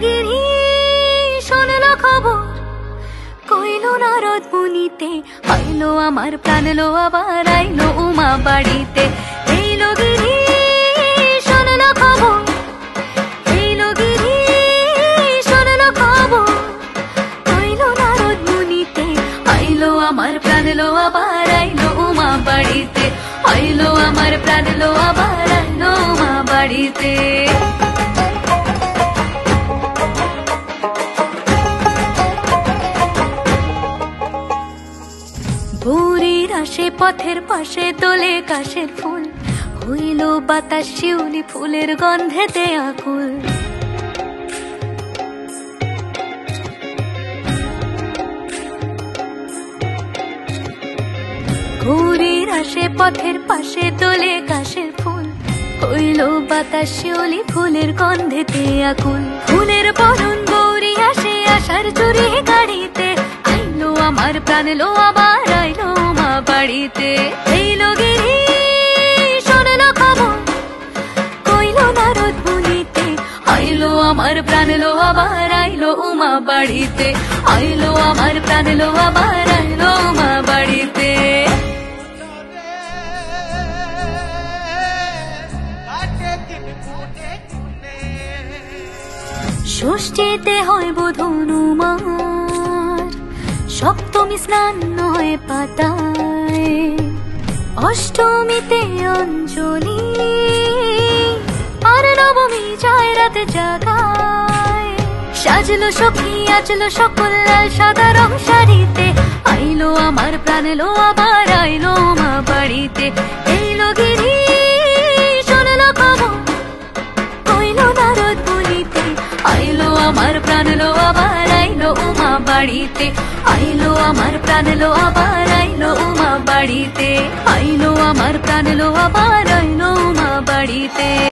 গিরি শোনলো খবর, কইলো নারদ মুনিতে, আইলো আমার প্রাণ লো আবার আইলো উমা বাড়িতে। এইলো গিরি শোনলো খবর, এইলো গিরি শোনলো খবর, কইলো নারদ মুনিতে, আইলো আমার প্রাণ লো আবার আইলো উমা বাড়িতে, আইলো আমার প্রাণ লো আবার আইলো উমা বাড়িতে। ভোরের আসে পথের পাশে তোলে কাশের ফুল, হইল বাতাস শিউলি ফুলের গন্ধেতে আকুল। ভোরের আসে পথের পাশে তোলে কাশের ফুল, হইল বাতাস শিউলি ফুলের গন্ধেতে আকুল। ফুলের বরণ গৌরী আসে আশার চুরি গাড়িতে, আইলো আমার প্রাণ লো আবার আইলো মা বাড়িতে। এইলো গিরি শোনলো খবর, কইলো নারদ মুনিতে, আইলো আমার প্রাণ লো আবার আইলো উমা বাড়িতে, আইলো আমার প্রাণ লো আবার আইলো উমা বাড়িতে। ষষ্ঠীতে হয় বোধনুমার, সপ্তমী স্নান হয় পাতায়, অষ্টমীতে অঞ্জলি, আর নবমী যায় রাতে জাগায়। সাজলো সখী আজলো সকল লাল সাদা রং শাড়িতে, আইলো আমার প্রাণ লো আবার আইলো মা বাড়িতে। এইলো গিরি শোনলো খবর, কইলো নারদ মুনিতে, আইলো আমার প্রাণ লো আবার আইলো উমা বাড়িতে, আইলো আমার প্রাণ লো আবার আইলো উমা বাড়িতে, আইলো আমার প্রাণ লো আবার আইলো উমা বাড়িতে।